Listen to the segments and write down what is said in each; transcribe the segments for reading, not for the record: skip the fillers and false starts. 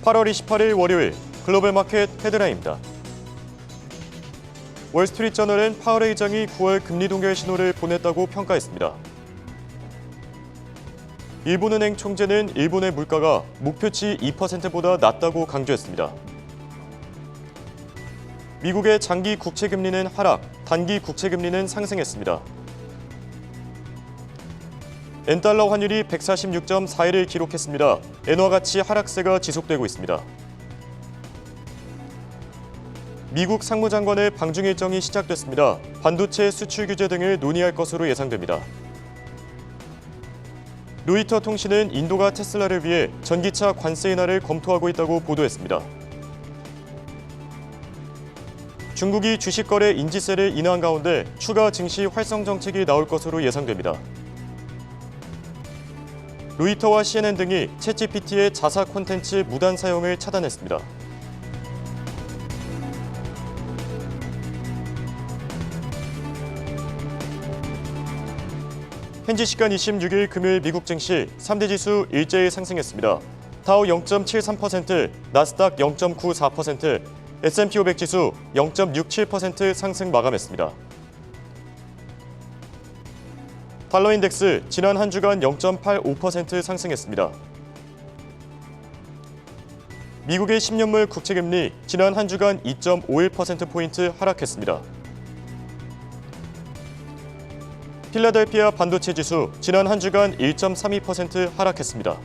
8월 28일 월요일 글로벌 마켓 헤드라인입니다. 월스트리트저널은 파월 의장이 9월 금리 동결 신호를 보냈다고 평가했습니다. 일본은행 총재는 일본의 물가가 목표치 2%보다 낮다고 강조했습니다. 미국의 장기 국채금리는 하락, 단기 국채금리는 상승했습니다. 엔달러 환율이 146.41을 기록했습니다. 엔화 가치 하락세가 지속되고 있습니다. 미국 상무장관의 방중 일정이 시작됐습니다. 반도체 수출 규제 등을 논의할 것으로 예상됩니다. 로이터 통신은 인도가 테슬라를 위해 전기차 관세 인하를 검토하고 있다고 보도했습니다. 중국이 주식거래 인지세를 인하한 가운데 추가 증시 활성 정책이 나올 것으로 예상됩니다. 로이터와 CNN 등이 챗GPT의 자사 콘텐츠 무단 사용을 차단했습니다. 현지 시간 26일 금요일 미국 증시 3대 지수 일제히 상승했습니다. 다우 0.73%, 나스닥 0.94%, S&P 500 지수 0.67% 상승 마감했습니다. 달러 인덱스 지난 한 주간 0.85% 상승했습니다. 미국의 10년물 국채금리 지난 한 주간 2.51%포인트 하락했습니다. 필라델피아 반도체 지수 지난 한 주간 1.32% 하락했습니다.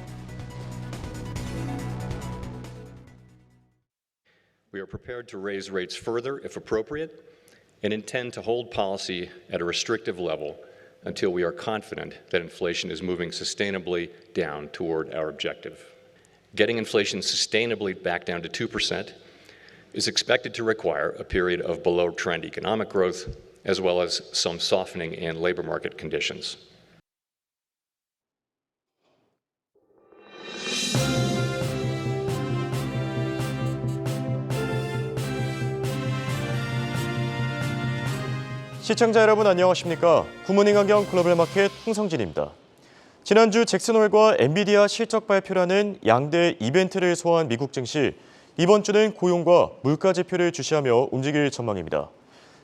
We are prepared to raise rates further if appropriate and intend to hold policy at a restrictive level until we are confident that inflation is moving sustainably down toward our objective. Getting inflation sustainably back down to 2% is expected to require a period of below-trend economic growth as well as some softening in labor market conditions. 시청자 여러분 안녕하십니까? 굿모닝 환경 글로벌 마켓 홍성진입니다. 지난주 잭슨홀과 엔비디아 실적 발표라는 양대 이벤트를 소화한 미국 증시, 이번 주는 고용과 물가 지표를 주시하며 움직일 전망입니다.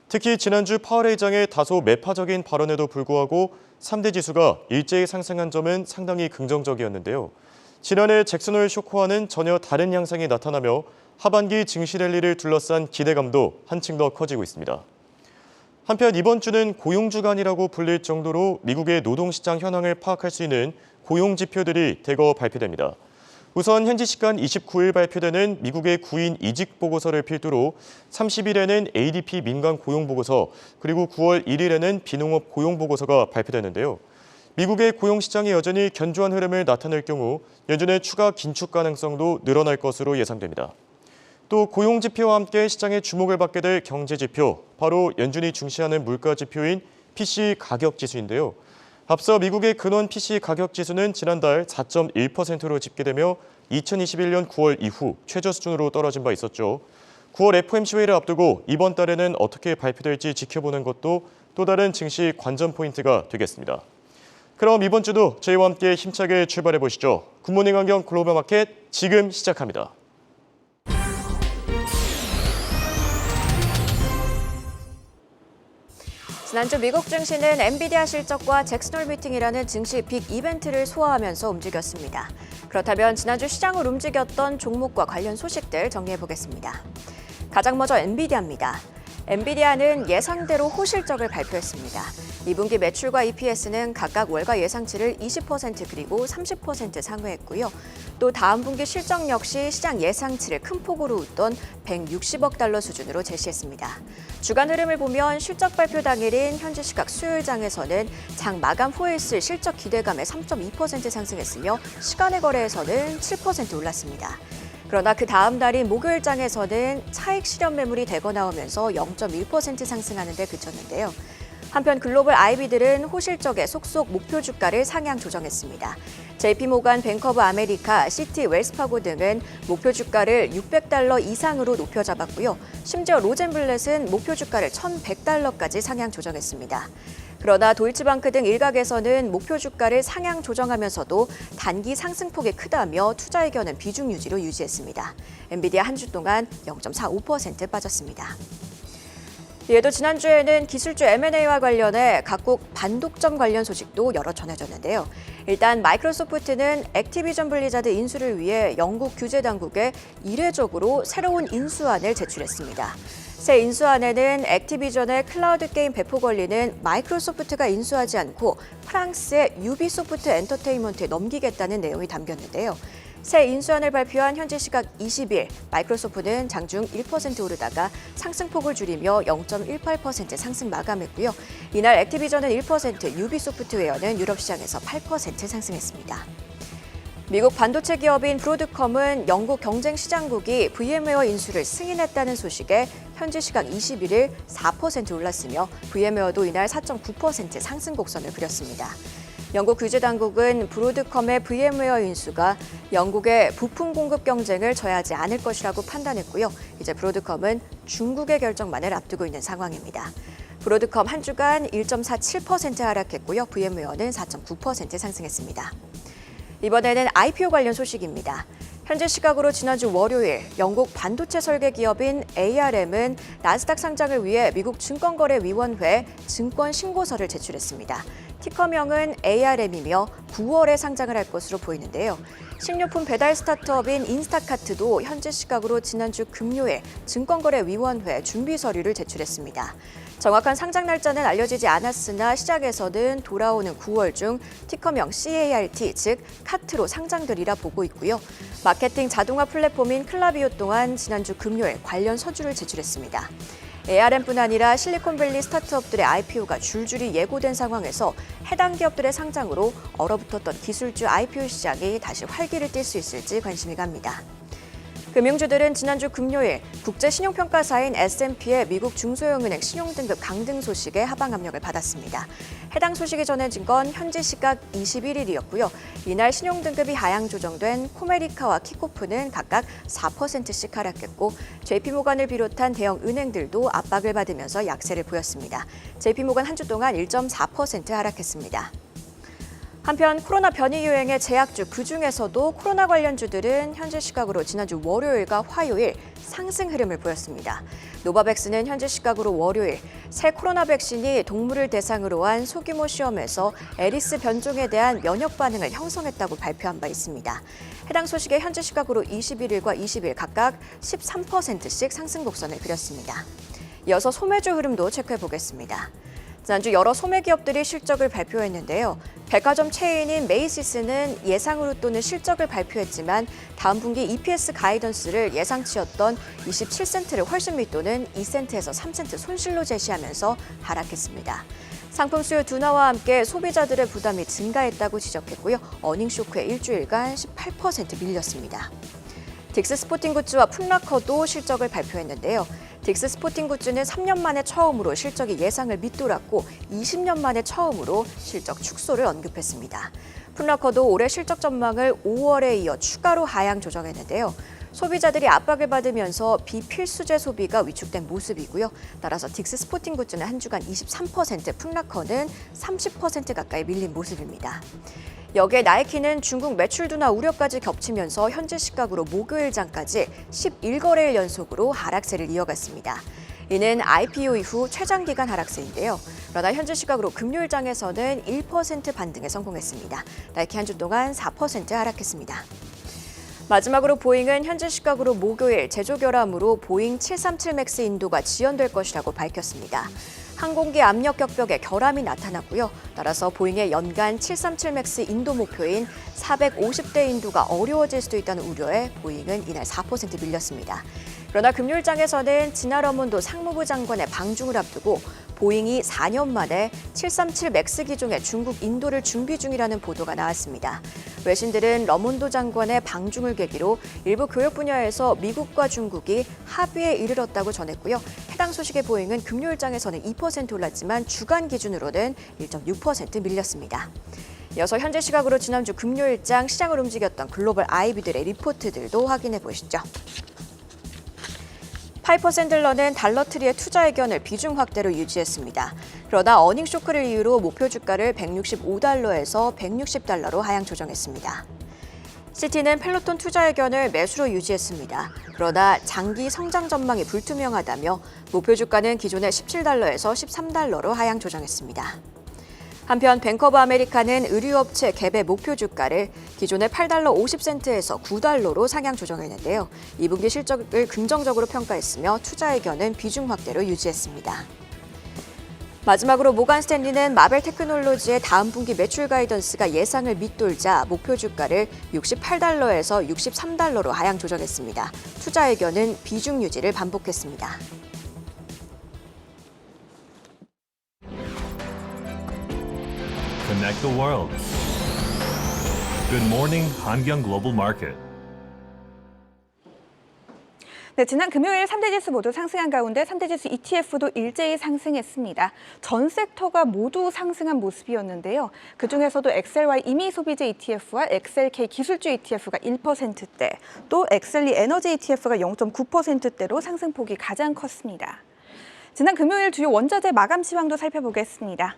특히 지난주 파월 의장의 다소 매파적인 발언에도 불구하고 3대 지수가 일제히 상승한 점은 상당히 긍정적이었는데요. 지난해 잭슨홀 쇼크와는 전혀 다른 양상이 나타나며 하반기 증시 랠리를 둘러싼 기대감도 한층 더 커지고 있습니다. 한편 이번 주는 고용주간이라고 불릴 정도로 미국의 노동시장 현황을 파악할 수 있는 고용 지표들이 대거 발표됩니다. 우선 현지 시간 29일 발표되는 미국의 구인 이직 보고서를 필두로 30일에는 ADP 민간 고용 보고서, 그리고 9월 1일에는 비농업 고용 보고서가 발표되는데요. 미국의 고용 시장이 여전히 견조한 흐름을 나타낼 경우 연준의 추가 긴축 가능성도 늘어날 것으로 예상됩니다. 또 고용 지표와 함께 시장의 주목을 받게 될 경제 지표, 바로 연준이 중시하는 물가 지표인 PCE 가격 지수인데요. 앞서 미국의 근원 PCE 가격 지수는 지난달 4.1%로 집계되며 2021년 9월 이후 최저 수준으로 떨어진 바 있었죠. 9월 FOMC 회의를 앞두고 이번 달에는 어떻게 발표될지 지켜보는 것도 또 다른 증시 관전 포인트가 되겠습니다. 그럼 이번 주도 저희와 함께 힘차게 출발해 보시죠. 굿모닝 환경 글로벌 마켓 지금 시작합니다. 지난주 미국 증시는 엔비디아 실적과 잭슨홀 미팅이라는 증시 빅 이벤트를 소화하면서 움직였습니다. 그렇다면 지난주 시장을 움직였던 종목과 관련 소식들 정리해보겠습니다. 가장 먼저 엔비디아입니다. 엔비디아는 예상대로 호실적을 발표했습니다. 2분기 매출과 EPS는 각각 월가 예상치를 20% 그리고 30% 상회했고요. 또 다음 분기 실적 역시 시장 예상치를 큰 폭으로 웃돈 160억 달러 수준으로 제시했습니다. 주간 흐름을 보면 실적 발표 당일인 현지 시각 수요일장에서는 장 마감 후에 있을 실적 기대감에 3.2% 상승했으며 시간의 거래에서는 7% 올랐습니다. 그러나 그 다음 달인 목요일장에서는 차익 실현 매물이 대거 나오면서 0.1% 상승하는 데 그쳤는데요. 한편 글로벌 IB들은 호실적에 속속 목표 주가를 상향 조정했습니다. JP모간, 뱅커브 아메리카, 시티, 웰스파고 등은 목표 주가를 600달러 이상으로 높여 잡았고요. 심지어 로젠블렛은 목표 주가를 1,100달러까지 상향 조정했습니다. 그러나 도이치방크 등 일각에서는 목표 주가를 상향 조정하면서도 단기 상승폭이 크다며 투자 의견은 비중 유지로 유지했습니다. 엔비디아 한 주 동안 0.45% 빠졌습니다. 이에도 지난주에는 기술주 M&A와 관련해 각국 반독점 관련 소식도 여러 전해졌는데요. 일단 마이크로소프트는 액티비전 블리자드 인수를 위해 영국 규제 당국에 이례적으로 새로운 인수안을 제출했습니다. 새 인수안에는 액티비전의 클라우드 게임 배포 권리는 마이크로소프트가 인수하지 않고 프랑스의 유비소프트 엔터테인먼트에 넘기겠다는 내용이 담겼는데요. 새 인수안을 발표한 현지 시각 20일, 마이크로소프트는 장중 1% 오르다가 상승폭을 줄이며 0.18% 상승 마감했고요. 이날 액티비전은 1%, 유비소프트웨어는 유럽 시장에서 8% 상승했습니다. 미국 반도체 기업인 브로드컴은 영국 경쟁시장국이 VM웨어 인수를 승인했다는 소식에 현지 시각 21일 4% 올랐으며 VM웨어도 이날 4.9% 상승 곡선을 그렸습니다. 영국 규제 당국은 브로드컴의 VM웨어 인수가 영국의 부품 공급 경쟁을 저해하지 않을 것이라고 판단했고요. 이제 브로드컴은 중국의 결정만을 앞두고 있는 상황입니다. 브로드컴 한 주간 1.47% 하락했고요. VM웨어는 4.9% 상승했습니다. 이번에는 IPO 관련 소식입니다. 현재 시각으로 지난주 월요일 영국 반도체 설계 기업인 ARM은 나스닥 상장을 위해 미국 증권거래위원회에 증권 신고서를 제출했습니다. 티커명은 ARM이며 9월에 상장을 할 것으로 보이는데요. 식료품 배달 스타트업인 인스타카트도 현재 시각으로 지난주 금요일 증권거래위원회에 준비 서류를 제출했습니다. 정확한 상장 날짜는 알려지지 않았으나 시장에서는 돌아오는 9월 중 티커명 CART, 즉 카트로 상장되리라 보고 있고요. 마케팅 자동화 플랫폼인 클라비오 또한 지난주 금요일 관련 서류를 제출했습니다. ARM뿐 아니라 실리콘밸리 스타트업들의 IPO가 줄줄이 예고된 상황에서 해당 기업들의 상장으로 얼어붙었던 기술주 IPO 시장이 다시 활기를 띨 수 있을지 관심이 갑니다. 금융주들은 지난주 금요일 국제신용평가사인 S&P의 미국 중소형은행 신용등급 강등 소식에 하방 압력을 받았습니다. 해당 소식이 전해진 건 현지 시각 21일이었고요. 이날 신용등급이 하향 조정된 코메리카와 키코프는 각각 4%씩 하락했고 JP모건을 비롯한 대형 은행들도 압박을 받으면서 약세를 보였습니다. JP모건 한 주 동안 1.4% 하락했습니다. 한편 코로나 변이 유행의 제약주 그중에서도 코로나 관련주들은 현재 시각으로 지난주 월요일과 화요일 상승 흐름을 보였습니다. 노바백스는 현재 시각으로 월요일 새 코로나 백신이 동물을 대상으로 한 소규모 시험에서 에리스 변종에 대한 면역 반응을 형성했다고 발표한 바 있습니다. 해당 소식에 현재 시각으로 21일과 20일 각각 13%씩 상승 곡선을 그렸습니다. 이어서 소매주 흐름도 체크해 보겠습니다. 지난주 여러 소매 기업들이 실적을 발표했는데요. 백화점 체인인 메이시스는 예상으로 또는 실적을 발표했지만 다음 분기 EPS 가이던스를 예상치였던 27센트를 훨씬 밑도는 2센트에서 3센트 손실로 제시하면서 하락했습니다. 상품 수요 둔화와 함께 소비자들의 부담이 증가했다고 지적했고요. 어닝 쇼크에 일주일간 18% 밀렸습니다. 딕스 스포팅 굿즈와 풋라커도 실적을 발표했는데요. 딕스 스포팅 굿즈는 3년 만에 처음으로 실적이 예상을 밑돌았고 20년 만에 처음으로 실적 축소를 언급했습니다. 풋라커도 올해 실적 전망을 5월에 이어 추가로 하향 조정했는데요. 소비자들이 압박을 받으면서 비필수재 소비가 위축된 모습이고요. 따라서 딕스 스포팅 굿즈는 한 주간 23%, 풋라커는 30% 가까이 밀린 모습입니다. 여기에 나이키는 중국 매출 둔화 우려까지 겹치면서 현재 시각으로 목요일장까지 11거래일 연속으로 하락세를 이어갔습니다. 이는 IPO 이후 최장기간 하락세인데요. 그러나 현재 시각으로 금요일장에서는 1% 반등에 성공했습니다. 나이키 한 주 동안 4% 하락했습니다. 마지막으로 보잉은 현재 시각으로 목요일 제조 결함으로 보잉 737 맥스 인도가 지연될 것이라고 밝혔습니다. 항공기 압력 격벽에 결함이 나타났고요. 따라서 보잉의 연간 737 맥스 인도 목표인 450대 인도가 어려워질 수도 있다는 우려에 보잉은 이날 4% 밀렸습니다. 그러나 금요일장에서는 진화 러몬도 상무부 장관의 방중을 앞두고 보잉이 4년 만에 737 맥스 기종의 중국 인도를 준비 중이라는 보도가 나왔습니다. 외신들은 러몬도 장관의 방중을 계기로 일부 교역 분야에서 미국과 중국이 합의에 이르렀다고 전했고요. 해당 소식에 보잉은 금요일장에서는 2% 올랐지만 주간 기준으로는 1.6% 밀렸습니다. 이어서 현재 시각으로 지난주 금요일장 시장을 움직였던 글로벌 IB들의 리포트들도 확인해 보시죠. 파이퍼 샌들러는 달러트리의 투자 의견을 비중 확대로 유지했습니다. 그러나 어닝 쇼크를 이유로 목표 주가를 165달러에서 160달러로 하향 조정했습니다. 시티는 펠로톤 투자 의견을 매수로 유지했습니다. 그러나 장기 성장 전망이 불투명하다며 목표 주가는 기존의 17달러에서 13달러로 하향 조정했습니다. 한편 뱅크 오브 아메리카는 의류업체 갭의 목표 주가를 기존의 8달러 50센트에서 9달러로 상향 조정했는데요. 2분기 실적을 긍정적으로 평가했으며 투자 의견은 비중 확대로 유지했습니다. 마지막으로 모간 스탠리는 마벨 테크놀로지의 다음 분기 매출 가이던스가 예상을 밑돌자 목표 주가를 68달러에서 63달러로 하향 조정했습니다. 투자 의견은 비중 유지를 반복했습니다. Connect the world. Good morning, 한경 글로벌 마켓. 네, 지난 금요일 3대 지수 모두 상승한 가운데 3대 지수 ETF도 일제히 상승했습니다. 전 섹터가 모두 상승한 모습이었는데요. 그중에서도 XLY 이미 소비재 ETF와 XLK 기술주 ETF가 1%대, 또 XLE 에너지 ETF가 0.9%대로 상승폭이 가장 컸습니다. 지난 금요일 주요 원자재 마감 시황도 살펴보겠습니다.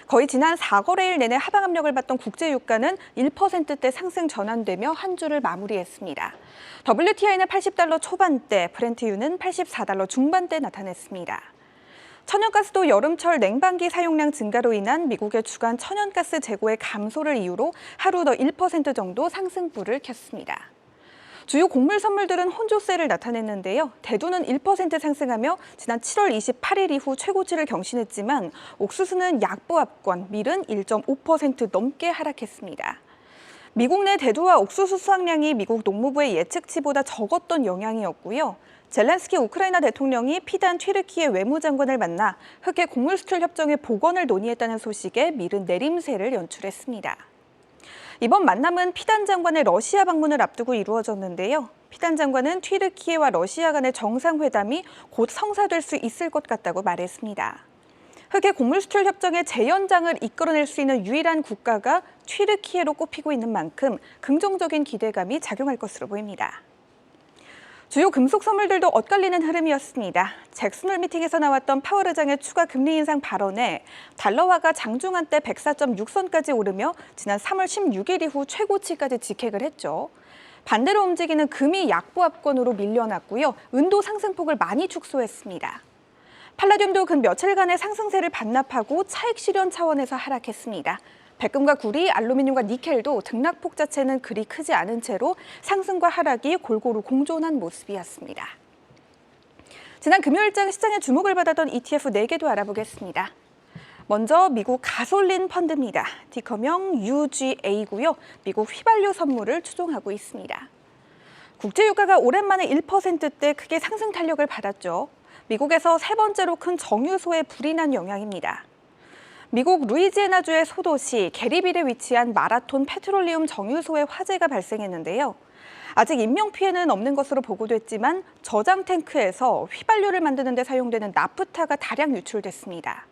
거의 지난 4거래일 내내 하방 압력을 받던 국제 유가는 1%대 상승 전환되며 한 주를 마무리했습니다. WTI는 80달러 초반대, 브렌트유는 84달러 중반대 나타냈습니다. 천연가스도 여름철 냉방기 사용량 증가로 인한 미국의 주간 천연가스 재고의 감소를 이유로 하루 더 1% 정도 상승불을 켰습니다. 주요 곡물 선물들은 혼조세를 나타냈는데요. 대두는 1% 상승하며 지난 7월 28일 이후 최고치를 경신했지만 옥수수는 약보합권, 밀은 1.5% 넘게 하락했습니다. 미국 내 대두와 옥수수 수확량이 미국 농무부의 예측치보다 적었던 영향이었고요. 젤렌스키 우크라이나 대통령이 피단 튀르키예 외무장관을 만나 흑해 곡물 수출 협정의 복원을 논의했다는 소식에 밀은 내림세를 연출했습니다. 이번 만남은 피단 장관의 러시아 방문을 앞두고 이루어졌는데요. 피단 장관은 튀르키예와 러시아 간의 정상회담이 곧 성사될 수 있을 것 같다고 말했습니다. 흑해 곡물 수출 협정의 재연장을 이끌어낼 수 있는 유일한 국가가 튀르키예로 꼽히고 있는 만큼 긍정적인 기대감이 작용할 것으로 보입니다. 주요 금속 선물들도 엇갈리는 흐름이었습니다. 잭슨홀 미팅에서 나왔던 파월 의장의 추가 금리 인상 발언에 달러화가 장중 한때 104.6선까지 오르며 지난 3월 16일 이후 최고치까지 직행을 했죠. 반대로 움직이는 금이 약보합권으로 밀려났고요. 은도 상승폭을 많이 축소했습니다. 팔라듐도 근 며칠간의 상승세를 반납하고 차익 실현 차원에서 하락했습니다. 백금과 구리, 알루미늄과 니켈도 등락폭 자체는 그리 크지 않은 채로 상승과 하락이 골고루 공존한 모습이었습니다. 지난 금요일장 시장의 주목을 받았던 ETF 4개도 알아보겠습니다. 먼저 미국 가솔린 펀드입니다. 티커명 UGA고요. 미국 휘발유 선물을 추종하고 있습니다. 국제유가가 오랜만에 1%대 크게 상승 탄력을 받았죠. 미국에서 세 번째로 큰 정유소에 불이 난 영향입니다. 미국 루이지애나주의 소도시 게리빌에 위치한 마라톤 페트롤리움 정유소에 화재가 발생했는데요. 아직 인명피해는 없는 것으로 보고됐지만 저장 탱크에서 휘발유를 만드는 데 사용되는 나프타가 다량 유출됐습니다.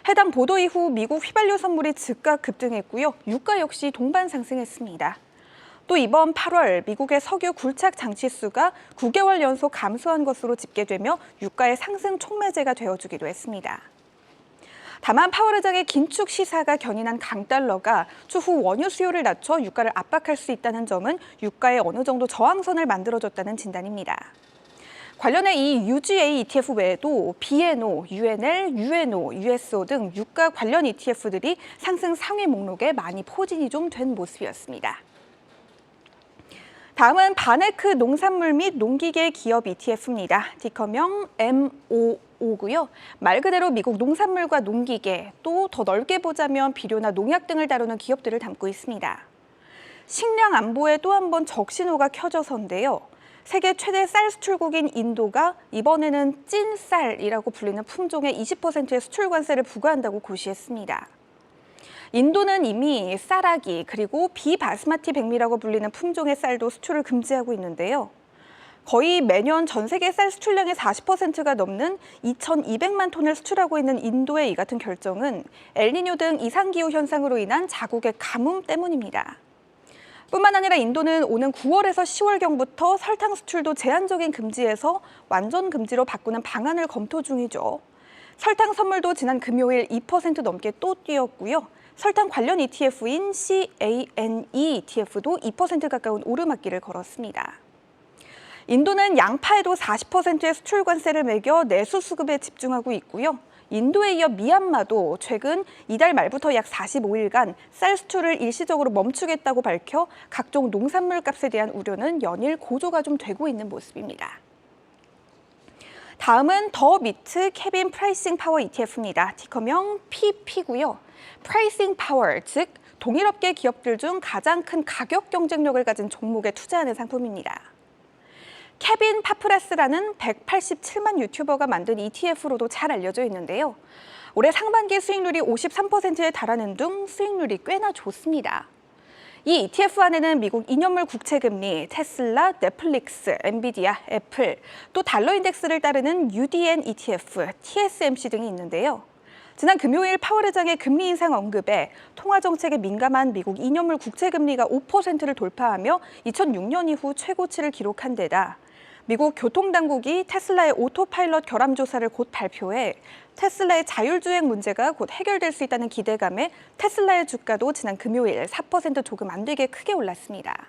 해당 보도 이후 미국 휘발유 선물이 즉각 급등했고요. 유가 역시 동반 상승했습니다. 또 이번 8월 미국의 석유 굴착 장치수가 9개월 연속 감소한 것으로 집계되며 유가의 상승 촉매제가 되어주기도 했습니다. 다만 파월 의장의 긴축 시사가 견인한 강달러가 추후 원유 수요를 낮춰 유가를 압박할 수 있다는 점은 유가에 어느 정도 저항선을 만들어줬다는 진단입니다. 관련해 이 UGA ETF 외에도 BNO, UNL, UNO, USO 등 유가 관련 ETF들이 상승 상위 목록에 많이 포진이 좀 된 모습이었습니다. 다음은 바네크 농산물 및 농기계 기업 ETF입니다. 티커명 MOO고요. 말 그대로 미국 농산물과 농기계, 또 더 넓게 보자면 비료나 농약 등을 다루는 기업들을 담고 있습니다. 식량 안보에 또 한 번 적신호가 켜져서인데요. 세계 최대 쌀 수출국인 인도가 이번에는 찐쌀이라고 불리는 품종의 20%의 수출 관세를 부과한다고 고시했습니다. 인도는 이미 쌀아기 그리고 비바스마티 백미라고 불리는 품종의 쌀도 수출을 금지하고 있는데요. 거의 매년 전 세계 쌀 수출량의 40%가 넘는 2,200만 톤을 수출하고 있는 인도의 이 같은 결정은 엘니뇨 등 이상기후 현상으로 인한 자국의 가뭄 때문입니다. 뿐만 아니라 인도는 오는 9월에서 10월경부터 설탕 수출도 제한적인 금지에서 완전 금지로 바꾸는 방안을 검토 중이죠. 설탕 선물도 지난 금요일 2% 넘게 또 뛰었고요. 설탕 관련 ETF인 CANE ETF도 2% 가까운 오르막길을 걸었습니다. 인도는 양파에도 40%의 수출 관세를 매겨 내수 수급에 집중하고 있고요. 인도에 이어 미얀마도 최근 이달 말부터 약 45일간 쌀 수출을 일시적으로 멈추겠다고 밝혀 각종 농산물 값에 대한 우려는 연일 고조가 좀 되고 있는 모습입니다. 다음은 더 미트 캐빈 프라이싱 파워 ETF입니다. 티커명 PP고요. 프라이싱 파워, 즉 동일업계 기업들 중 가장 큰 가격 경쟁력을 가진 종목에 투자하는 상품입니다. 케빈 파프라스라는 187만 유튜버가 만든 ETF로도 잘 알려져 있는데요. 올해 상반기 수익률이 53%에 달하는 등 수익률이 꽤나 좋습니다. 이 ETF 안에는 미국 2년물 국채금리, 테슬라, 넷플릭스, 엔비디아, 애플, 또 달러 인덱스를 따르는 UDN ETF, TSMC 등이 있는데요. 지난 금요일 파월 의장의 금리 인상 언급에 통화 정책에 민감한 미국 2년물 국채금리가 5%를 돌파하며 2006년 이후 최고치를 기록한 데다 미국 교통당국이 테슬라의 오토파일럿 결함 조사를 곧 발표해 테슬라의 자율주행 문제가 곧 해결될 수 있다는 기대감에 테슬라의 주가도 지난 금요일 4% 조금 안 되게 크게 올랐습니다.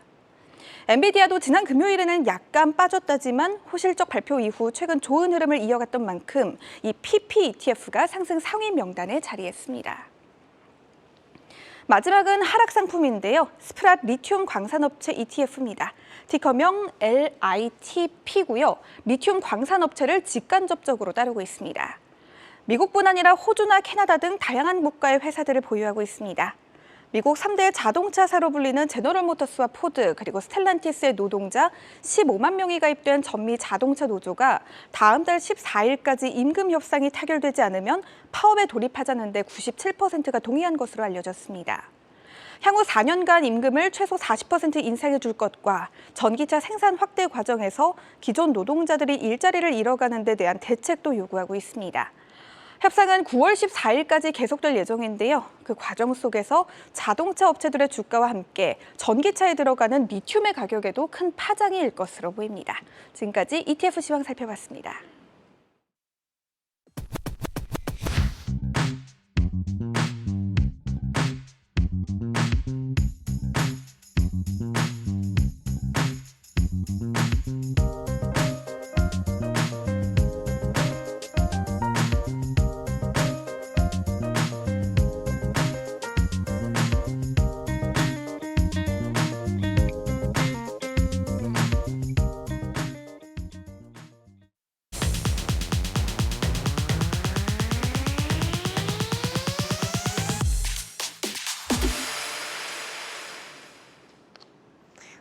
엔비디아도 지난 금요일에는 약간 빠졌다지만 호실적 발표 이후 최근 좋은 흐름을 이어갔던 만큼 이 PP ETF가 상승 상위 명단에 자리했습니다. 마지막은 하락 상품인데요. 스프랏 리튬 광산업체 ETF입니다. 티커명 LITP고요. 리튬 광산업체를 직간접적으로 따르고 있습니다. 미국뿐 아니라 호주나 캐나다 등 다양한 국가의 회사들을 보유하고 있습니다. 미국 3대 자동차사로 불리는 제너럴 모터스와 포드 그리고 스텔란티스의 노동자 15만 명이 가입된 전미 자동차 노조가 다음 달 14일까지 임금 협상이 타결되지 않으면 파업에 돌입하자는 데 97%가 동의한 것으로 알려졌습니다. 향후 4년간 임금을 최소 40% 인상해 줄 것과 전기차 생산 확대 과정에서 기존 노동자들이 일자리를 잃어가는 데 대한 대책도 요구하고 있습니다. 협상은 9월 14일까지 계속될 예정인데요. 그 과정 속에서 자동차 업체들의 주가와 함께 전기차에 들어가는 리튬의 가격에도 큰 파장이 일 것으로 보입니다. 지금까지 ETF 시황 살펴봤습니다.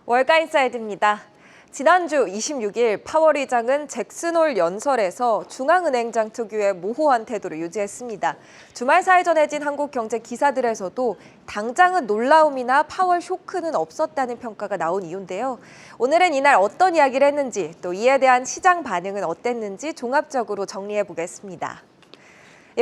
월가 인사이드입니다. 지난주 26일 파월 의장은 잭슨홀 연설에서 중앙은행장 특유의 모호한 태도를 유지했습니다. 주말 사이 전해진 한국 경제 기사들에서도 당장은 놀라움이나 파월 쇼크는 없었다는 평가가 나온 이유인데요. 오늘은 이날 어떤 이야기를 했는지 또 이에 대한 시장 반응은 어땠는지 종합적으로 정리해 보겠습니다.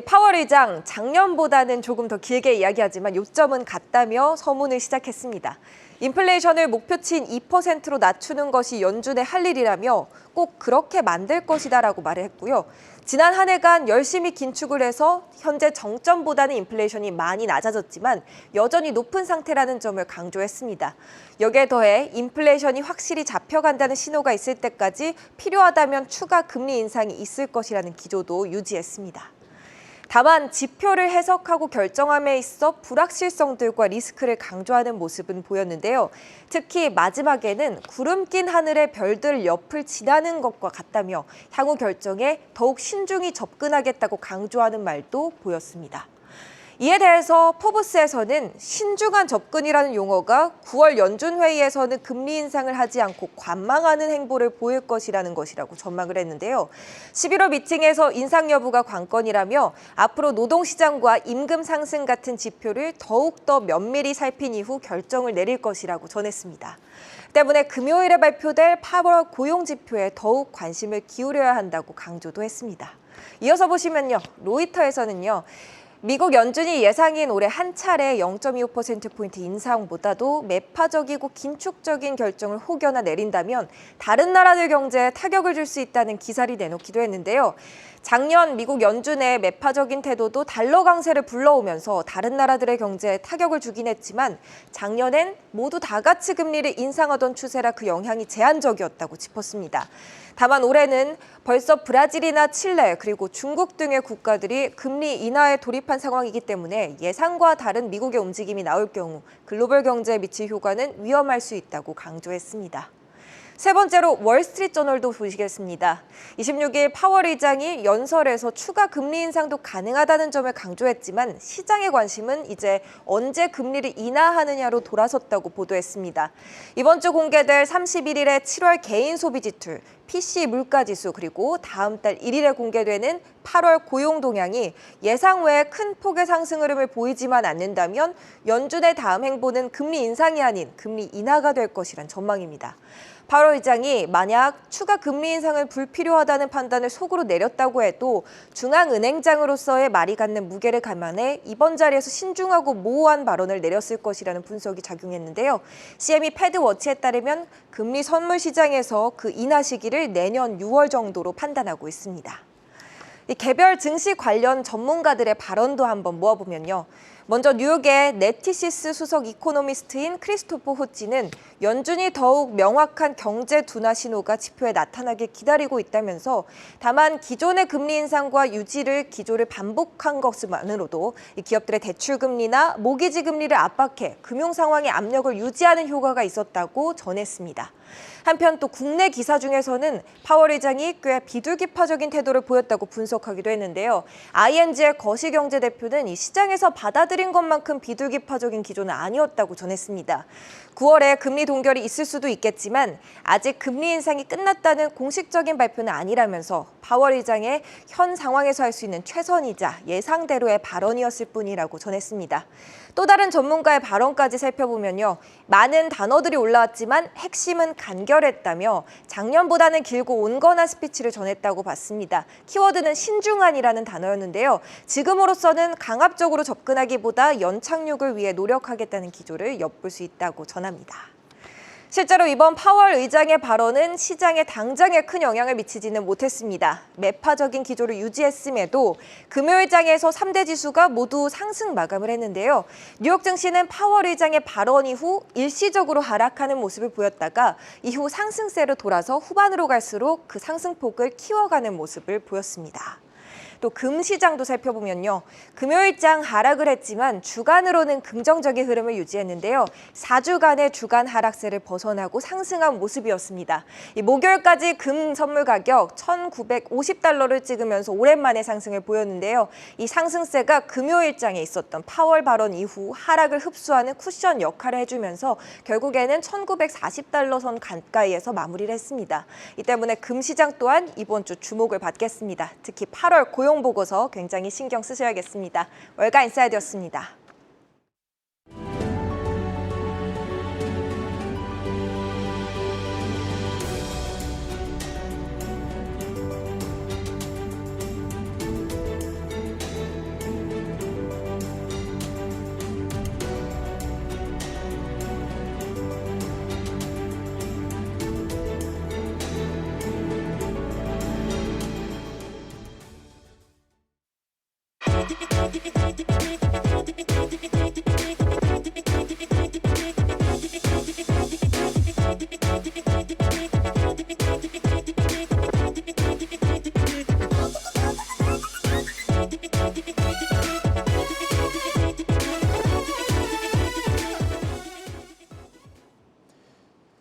파월 의장, 작년보다는 조금 더 길게 이야기하지만 요점은 같다며 서문을 시작했습니다. 인플레이션을 목표치인 2%로 낮추는 것이 연준의 할 일이라며 꼭 그렇게 만들 것이다라고 말을 했고요. 지난 한 해간 열심히 긴축을 해서 현재 정점보다는 인플레이션이 많이 낮아졌지만 여전히 높은 상태라는 점을 강조했습니다. 여기에 더해 인플레이션이 확실히 잡혀간다는 신호가 있을 때까지 필요하다면 추가 금리 인상이 있을 것이라는 기조도 유지했습니다. 다만 지표를 해석하고 결정함에 있어 불확실성들과 리스크를 강조하는 모습은 보였는데요. 특히 마지막에는 구름 낀 하늘의 별들 옆을 지나는 것과 같다며 향후 결정에 더욱 신중히 접근하겠다고 강조하는 말도 보였습니다. 이에 대해서 포브스에서는 신중한 접근이라는 용어가 9월 연준 회의에서는 금리 인상을 하지 않고 관망하는 행보를 보일 것이라고 전망을 했는데요. 11월 미팅에서 인상 여부가 관건이라며 앞으로 노동시장과 임금 상승 같은 지표를 더욱더 면밀히 살핀 이후 결정을 내릴 것이라고 전했습니다. 때문에 금요일에 발표될 8월 고용지표에 더욱 관심을 기울여야 한다고 강조도 했습니다. 이어서 보시면요. 로이터에서는요. 미국 연준이 예상인 올해 한 차례 0.25%포인트 인상보다도 매파적이고 긴축적인 결정을 혹여나 내린다면 다른 나라들 경제에 타격을 줄 수 있다는 기사를 내놓기도 했는데요. 작년 미국 연준의 매파적인 태도도 달러 강세를 불러오면서 다른 나라들의 경제에 타격을 주긴 했지만 작년엔 모두 다 같이 금리를 인상하던 추세라 그 영향이 제한적이었다고 짚었습니다. 다만 올해는 벌써 브라질이나 칠레 그리고 중국 등의 국가들이 금리 인하에 돌입한 상황이기 때문에 예상과 다른 미국의 움직임이 나올 경우 글로벌 경제에 미칠 효과는 위험할 수 있다고 강조했습니다. 세 번째로 월스트리트저널도 보시겠습니다. 26일 파월 의장이 연설에서 추가 금리 인상도 가능하다는 점을 강조했지만 시장의 관심은 이제 언제 금리를 인하하느냐로 돌아섰다고 보도했습니다. 이번 주 공개될 31일의 7월 개인 소비 지출, PC 물가지수 그리고 다음 달 1일에 공개되는 8월 고용 동향이 예상 외에 큰 폭의 상승 흐름을 보이지만 않는다면 연준의 다음 행보는 금리 인상이 아닌 금리 인하가 될 것이란 전망입니다. 파월 의장이 만약 추가 금리 인상을 불필요하다는 판단을 속으로 내렸다고 해도 중앙은행장으로서의 말이 갖는 무게를 감안해 이번 자리에서 신중하고 모호한 발언을 내렸을 것이라는 분석이 작용했는데요. CME 패드워치에 따르면 금리 선물 시장에서 그 인하 시기를 내년 6월 정도로 판단하고 있습니다. 이 개별 증시 관련 전문가들의 발언도 한번 모아보면요. 먼저 뉴욕의 네티시스 수석 이코노미스트인 크리스토퍼 호치는 연준이 더욱 명확한 경제 둔화 신호가 지표에 나타나길 기다리고 있다면서 다만 기존의 금리 인상과 유지를 기조를 반복한 것만으로도 기업들의 대출 금리나 모기지 금리를 압박해 금융 상황의 압력을 유지하는 효과가 있었다고 전했습니다. 한편 또 국내 기사 중에서는 파월 의장이 꽤 비둘기파적인 태도를 보였다고 분석하기도 했는데요. ING의 거시경제 대표는 이 시장에서 받아들인 것만큼 비둘기파적인 기조는 아니었다고 전했습니다. 9월에 금리 동결이 있을 수도 있겠지만 아직 금리 인상이 끝났다는 공식적인 발표는 아니라면서 파월 의장의 현 상황에서 할 수 있는 최선이자 예상대로의 발언이었을 뿐이라고 전했습니다. 또 다른 전문가의 발언까지 살펴보면요. 많은 단어들이 올라왔지만 핵심은 간결했다며 작년보다는 길고 온건한 스피치를 전했다고 봤습니다. 키워드는 신중한이라는 단어였는데요. 지금으로서는 강압적으로 접근하기보다 연착륙을 위해 노력하겠다는 기조를 엿볼 수 있다고 전합니다. 실제로 이번 파월 의장의 발언은 시장에 당장에 큰 영향을 미치지는 못했습니다. 매파적인 기조를 유지했음에도 금요일장에서 3대 지수가 모두 상승 마감을 했는데요. 뉴욕 증시는 파월 의장의 발언 이후 일시적으로 하락하는 모습을 보였다가 이후 상승세로 돌아서 후반으로 갈수록 그 상승폭을 키워가는 모습을 보였습니다. 또 금시장도 살펴보면요. 금요일장 하락을 했지만 주간으로는 긍정적인 흐름을 유지했는데요. 4주간의 주간 하락세를 벗어나고 상승한 모습이었습니다. 이 목요일까지 금 선물 가격 1,950달러를 찍으면서 오랜만에 상승을 보였는데요. 이 상승세가 금요일장에 있었던 파월 발언 이후 하락을 흡수하는 쿠션 역할을 해주면서 결국에는 1,940달러 선 가까이에서 마무리를 했습니다. 이 때문에 금시장 또한 이번 주 주목을 받겠습니다. 특히 8월 고용 보고서 굉장히 신경 쓰셔야겠습니다. 월가 인사이드였습니다.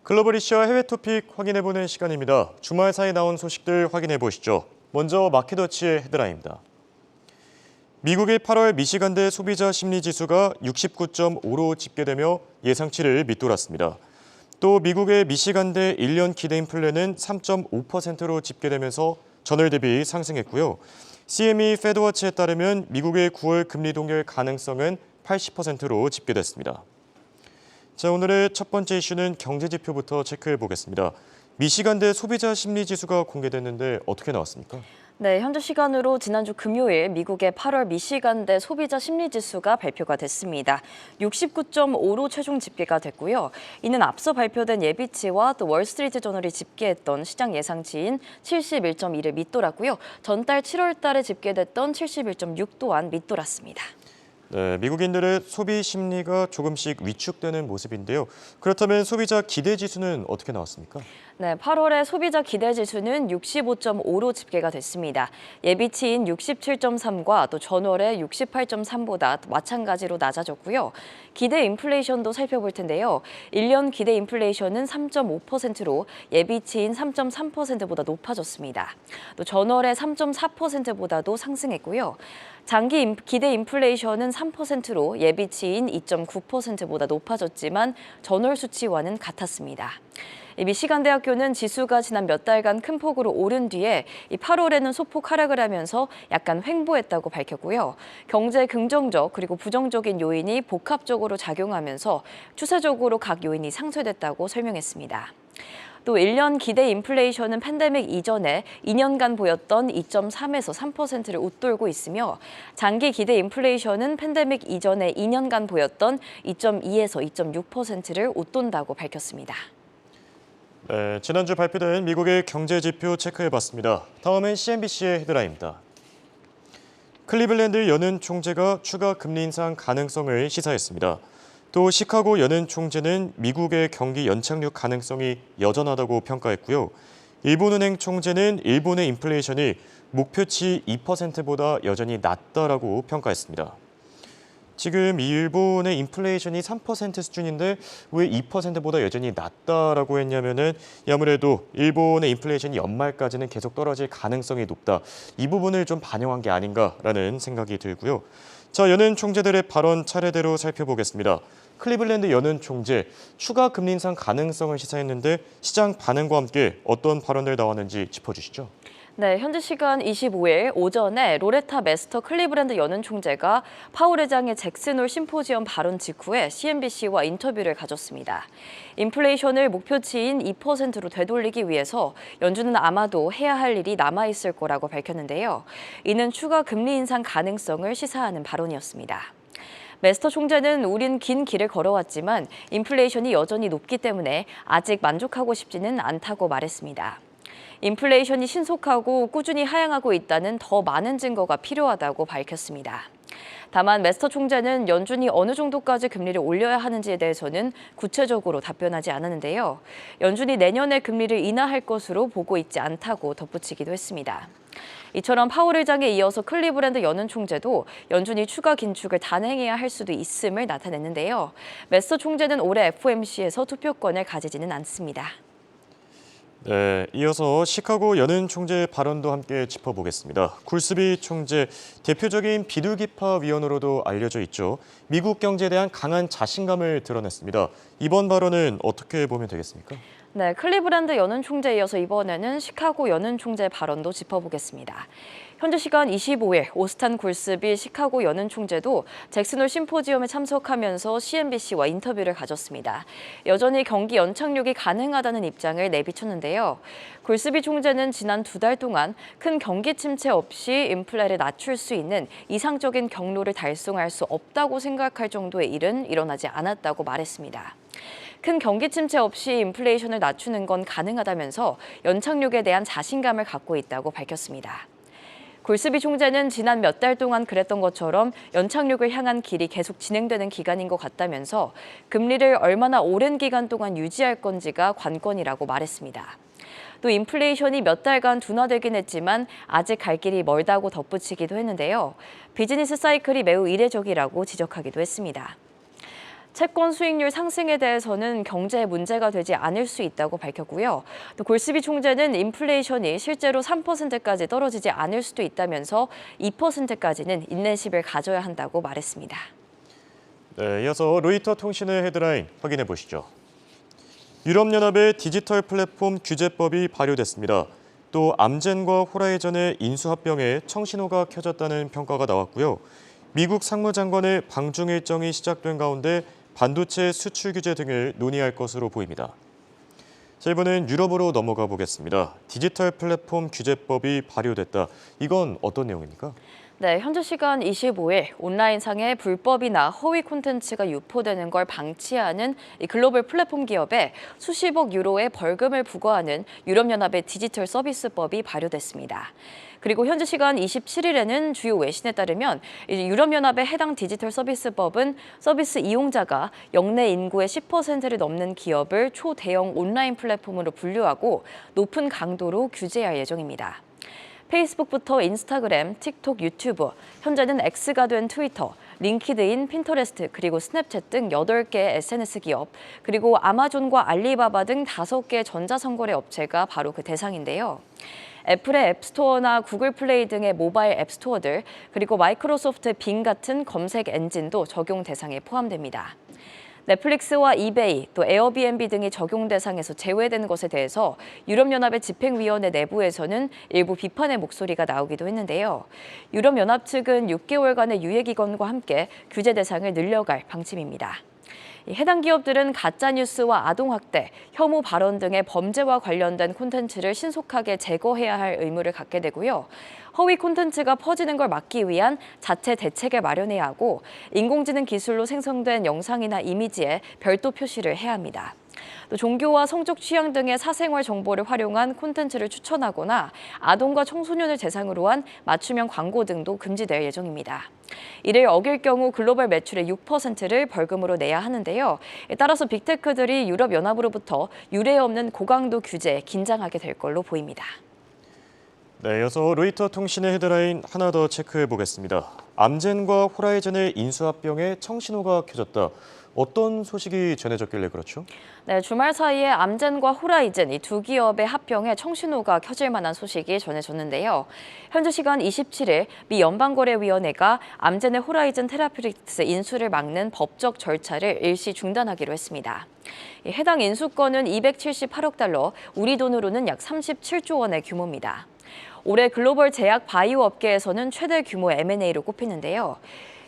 글로벌 이슈와 해외 토픽 확인해보는 시간입니다. 주말 사이 나온 소식들 확인해보시죠. 먼저 마켓워치의 헤드라인입니다. 미국의 8월 미시간대 소비자 심리지수가 69.5로 집계되며 예상치를 밑돌았습니다. 또 미국의 미시간대 1년 기대 인플레는 3.5%로 집계되면서 전월 대비 상승했고요. CME 패드워치에 따르면 미국의 9월 금리 동결 가능성은 80%로 집계됐습니다. 자, 오늘의 첫 번째 이슈는 경제 지표부터 체크해 보겠습니다. 미시간대 소비자 심리 지수가 공개됐는데 어떻게 나왔습니까? 네, 현재 시간으로 지난주 금요일 미국의 8월 미시간대 소비자 심리지수가 발표가 됐습니다. 69.5로 최종 집계가 됐고요. 이는 앞서 발표된 예비치와 또 월스트리트저널이 집계했던 시장 예상치인 71.2를 밑돌았고요. 전달 7월 달에 집계됐던 71.6 또한 밑돌았습니다. 네, 미국인들의 소비 심리가 조금씩 위축되는 모습인데요. 그렇다면 소비자 기대 지수는 어떻게 나왔습니까? 네, 8월의 소비자 기대 지수는 65.5로 집계가 됐습니다. 예비치인 67.3과 또 전월의 68.3보다 마찬가지로 낮아졌고요. 기대 인플레이션도 살펴볼 텐데요. 1년 기대 인플레이션은 3.5%로 예비치인 3.3%보다 높아졌습니다. 또 전월의 3.4%보다도 상승했고요. 장기 기대 인플레이션은 3%로 예비치인 2.9%보다 높아졌지만 전월 수치와는 같았습니다. 미시간대학교는 지수가 지난 몇 달간 큰 폭으로 오른 뒤에 8월에는 소폭 하락을 하면서 약간 횡보했다고 밝혔고요. 경제 긍정적 그리고 부정적인 요인이 복합적으로 작용하면서 추세적으로 각 요인이 상쇄됐다고 설명했습니다. 또 1년 기대 인플레이션은 팬데믹 이전에 2년간 보였던 2.3에서 3%를 웃돌고 있으며 장기 기대 인플레이션은 팬데믹 이전에 2년간 보였던 2.2에서 2.6%를 웃돈다고 밝혔습니다. 네, 지난주 발표된 미국의 경제 지표 체크해봤습니다. 다음은 CNBC의 헤드라인입니다. 클리블랜드 연은 총재가 추가 금리 인상 가능성을 시사했습니다. 또 시카고 연은 총재는 미국의 경기 연착륙 가능성이 여전하다고 평가했고요. 일본은행 총재는 일본의 인플레이션이 목표치 2%보다 여전히 낮다라고 평가했습니다. 지금 일본의 인플레이션이 3% 수준인데 왜 2%보다 여전히 낮다라고 했냐면은 아무래도 일본의 인플레이션이 연말까지는 계속 떨어질 가능성이 높다. 이 부분을 좀 반영한 게 아닌가라는 생각이 들고요. 자, 연은 총재들의 발언 차례대로 살펴보겠습니다. 클리블랜드 연은 총재, 추가 금리 인상 가능성을 시사했는데 시장 반응과 함께 어떤 발언들 나왔는지 짚어주시죠. 네, 현지 시간 25일 오전에 로레타 메스터 클리블랜드 연은 총재가 파월 의장의 잭슨홀 심포지엄 발언 직후에 CNBC와 인터뷰를 가졌습니다. 인플레이션을 목표치인 2%로 되돌리기 위해서 연준은 아마도 해야 할 일이 남아있을 거라고 밝혔는데요. 이는 추가 금리 인상 가능성을 시사하는 발언이었습니다. 메스터 총재는 우린 긴 길을 걸어왔지만 인플레이션이 여전히 높기 때문에 아직 만족하고 싶지는 않다고 말했습니다. 인플레이션이 신속하고 꾸준히 하향하고 있다는 더 많은 증거가 필요하다고 밝혔습니다. 다만 메스터 총재는 연준이 어느 정도까지 금리를 올려야 하는지에 대해서는 구체적으로 답변하지 않았는데요. 연준이 내년에 금리를 인하할 것으로 보고 있지 않다고 덧붙이기도 했습니다. 이처럼 파월 의장에 이어서 클리블랜드 연은 총재도 연준이 추가 긴축을 단행해야 할 수도 있음을 나타냈는데요. 메스터 총재는 올해 FOMC에서 투표권을 가지지는 않습니다. 네, 이어서 시카고 연은 총재의 발언도 함께 짚어보겠습니다. 굴스비 총재, 대표적인 비둘기파 위원으로도 알려져 있죠. 미국 경제에 대한 강한 자신감을 드러냈습니다. 이번 발언은 어떻게 보면 되겠습니까? 네, 클리블랜드 연은 총재에 이어서 이번에는 시카고 연은 총재 발언도 짚어보겠습니다. 현지 시간 25일 오스탄 굴스비 시카고 연은 총재도 잭슨홀 심포지엄에 참석하면서 CNBC와 인터뷰를 가졌습니다. 여전히 경기 연착륙이 가능하다는 입장을 내비쳤는데요. 굴스비 총재는 지난 2달 동안 큰 경기 침체 없이 인플레를 낮출 수 있는 이상적인 경로를 달성할 수 없다고 생각할 정도의 일은 일어나지 않았다고 말했습니다. 큰 경기 침체 없이 인플레이션을 낮추는 건 가능하다면서 연착륙에 대한 자신감을 갖고 있다고 밝혔습니다. 굴스비 총재는 지난 몇 달 동안 그랬던 것처럼 연착륙을 향한 길이 계속 진행되는 기간인 것 같다면서 금리를 얼마나 오랜 기간 동안 유지할 건지가 관건이라고 말했습니다. 또 인플레이션이 몇 달간 둔화되긴 했지만 아직 갈 길이 멀다고 덧붙이기도 했는데요. 비즈니스 사이클이 매우 이례적이라고 지적하기도 했습니다. 채권 수익률 상승에 대해서는 경제에 문제가 되지 않을 수 있다고 밝혔고요. 또 골스비 총재는 인플레이션이 실제로 3%까지 떨어지지 않을 수도 있다면서 2%까지는 인내심을 가져야 한다고 말했습니다. 네, 이어서 로이터 통신의 헤드라인 확인해 보시죠. 유럽연합의 디지털 플랫폼 규제법이 발효됐습니다. 또 암젠과 호라이전의 인수합병에 청신호가 켜졌다는 평가가 나왔고요. 미국 상무장관의 방중 일정이 시작된 가운데 반도체 수출 규제 등을 논의할 것으로 보입니다. 자, 이번엔 유럽으로 넘어가 보겠습니다. 디지털 플랫폼 규제법이 발효됐다. 이건 어떤 내용입니까? 네, 현재 시간 25일 온라인상에 불법이나 허위 콘텐츠가 유포되는 걸 방치하는 이 글로벌 플랫폼 기업에 수십억 유로의 벌금을 부과하는 유럽연합의 디지털 서비스법이 발효됐습니다. 그리고 현지 시간 27일에는 주요 외신에 따르면 유럽연합의 해당 디지털 서비스법은 서비스 이용자가 영내 인구의 10%를 넘는 기업을 초대형 온라인 플랫폼으로 분류하고 높은 강도로 규제할 예정입니다. 페이스북부터 인스타그램, 틱톡, 유튜브, 현재는 X가 된 트위터, 링키드인, 핀터레스트, 그리고 스냅챗 등 8개 SNS 기업, 그리고 아마존과 알리바바 등 5개 전자상거래 업체가 바로 그 대상인데요. 애플의 앱스토어나 구글 플레이 등의 모바일 앱스토어들, 그리고 마이크로소프트 빙 같은 검색 엔진도 적용 대상에 포함됩니다. 넷플릭스와 이베이, 또 에어비앤비 등이 적용 대상에서 제외된 것에 대해서 유럽연합의 집행위원회 내부에서는 일부 비판의 목소리가 나오기도 했는데요. 유럽연합 측은 6개월간의 유예기간과 함께 규제 대상을 늘려갈 방침입니다. 해당 기업들은 가짜뉴스와 아동학대, 혐오 발언 등의 범죄와 관련된 콘텐츠를 신속하게 제거해야 할 의무를 갖게 되고요. 허위 콘텐츠가 퍼지는 걸 막기 위한 자체 대책을 마련해야 하고 인공지능 기술로 생성된 영상이나 이미지에 별도 표시를 해야 합니다. 또 종교와 성적 취향 등의 사생활 정보를 활용한 콘텐츠를 추천하거나 아동과 청소년을 대상으로 한 맞춤형 광고 등도 금지될 예정입니다. 이를 어길 경우 글로벌 매출의 6%를 벌금으로 내야 하는데요. 따라서 빅테크들이 유럽연합으로부터 유례 없는 고강도 규제에 긴장하게 될 걸로 보입니다. 네, 이어서 로이터 통신의 헤드라인 하나 더 체크해 보겠습니다. 암젠과 호라이즌의 인수합병에 청신호가 켜졌다. 어떤 소식이 전해졌길래 그렇죠? 네, 주말 사이에 암젠과 호라이즌 이 두 기업의 합병에 청신호가 켜질 만한 소식이 전해졌는데요. 현재 시간 27일 미 연방거래위원회가 암젠의 호라이즌 테라퓨틱스 인수를 막는 법적 절차를 일시 중단하기로 했습니다. 해당 인수권은 278억 달러, 우리 돈으로는 약 37조 원의 규모입니다. 올해 글로벌 제약 바이오 업계에서는 최대 규모의 M&A로 꼽히는데요.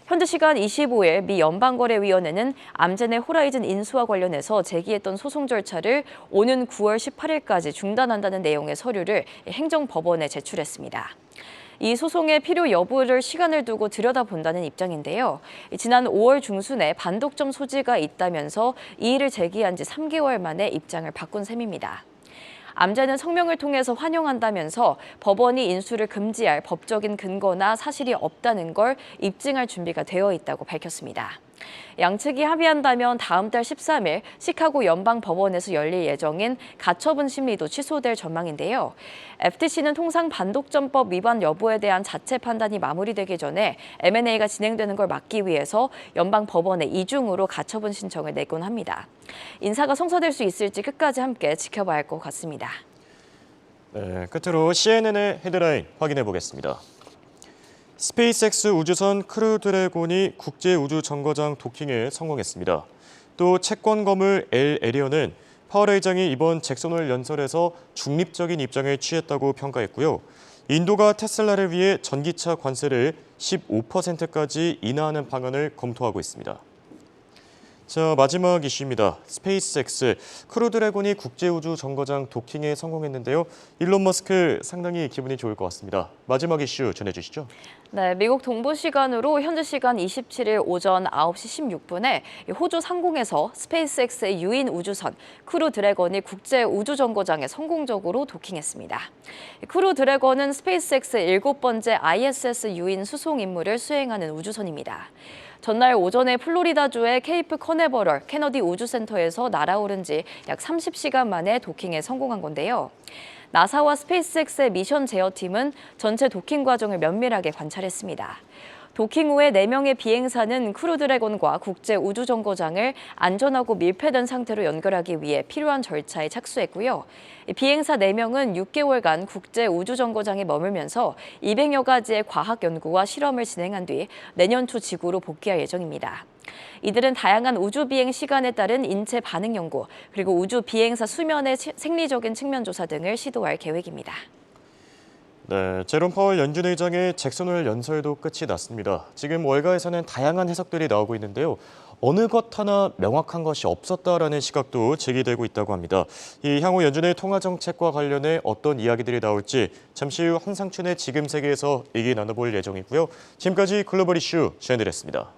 현재 시간 25일 미 연방거래위원회는 암젠의 호라이즌 인수와 관련해서 제기했던 소송 절차를 오는 9월 18일까지 중단한다는 내용의 서류를 행정법원에 제출했습니다. 이 소송의 필요 여부를 시간을 두고 들여다본다는 입장인데요. 지난 5월 중순에 반독점 소지가 있다면서 이의를 제기한 지 3개월 만에 입장을 바꾼 셈입니다. 암젠은 성명을 통해서 환영한다면서 법원이 인수를 금지할 법적인 근거나 사실이 없다는 걸 입증할 준비가 되어 있다고 밝혔습니다. 양측이 합의한다면 다음 달 13일 시카고 연방법원에서 열릴 예정인 가처분 심리도 취소될 전망인데요. FTC는 통상 반독점법 위반 여부에 대한 자체 판단이 마무리되기 전에 M&A가 진행되는 걸 막기 위해서 연방법원에 이중으로 가처분 신청을 내곤 합니다. 인사가 성사될 수 있을지 끝까지 함께 지켜봐야 할 것 같습니다. 네, 끝으로 CNN의 헤드라인 확인해 보겠습니다. 스페이스X 우주선 크루드래곤이 국제우주정거장 도킹에 성공했습니다. 또 채권 거물 엘 에리어는 파월 회장이 이번 잭슨홀 연설에서 중립적인 입장을 취했다고 평가했고요. 인도가 테슬라를 위해 전기차 관세를 15%까지 인하하는 방안을 검토하고 있습니다. 자, 마지막 이슈입니다. 스페이스X 크루드래곤이 국제우주정거장 도킹에 성공했는데요. 일론 머스크 상당히 기분이 좋을 것 같습니다. 마지막 이슈 전해주시죠. 네, 미국 동부 시간으로 현지 시간 27일 오전 9시 16분에 호주 상공에서 스페이스X의 유인 우주선 크루드래곤이 국제우주정거장에 성공적으로 도킹했습니다. 크루드래곤은 스페이스X의 7번째 ISS 유인 수송 임무를 수행하는 우주선입니다. 전날 오전에 플로리다주의 케이프 커네버럴 케너디 우주센터에서 날아오른 지 약 30시간 만에 도킹에 성공한 건데요. 나사와 스페이스X의 미션 제어팀은 전체 도킹 과정을 면밀하게 관찰했습니다. 도킹 후에 4명의 비행사는 크루드래곤과 국제우주정거장을 안전하고 밀폐된 상태로 연결하기 위해 필요한 절차에 착수했고요. 비행사 4명은 6개월간 국제우주정거장에 머물면서 200여 가지의 과학 연구와 실험을 진행한 뒤 내년 초 지구로 복귀할 예정입니다. 이들은 다양한 우주 비행 시간에 따른 인체 반응 연구, 그리고 우주 비행사 수면의 생리적인 측면 조사 등을 시도할 계획입니다. 네, 제롬 파월 연준 의장의 잭슨홀 연설도 끝이 났습니다. 지금 월가에서는 다양한 해석들이 나오고 있는데요. 어느 것 하나 명확한 것이 없었다라는 시각도 제기되고 있다고 합니다. 이 향후 연준의 통화 정책과 관련해 어떤 이야기들이 나올지 잠시 후 한상춘의 지금 세계에서 얘기 나눠볼 예정이고요. 지금까지 글로벌 이슈 션들했습니다.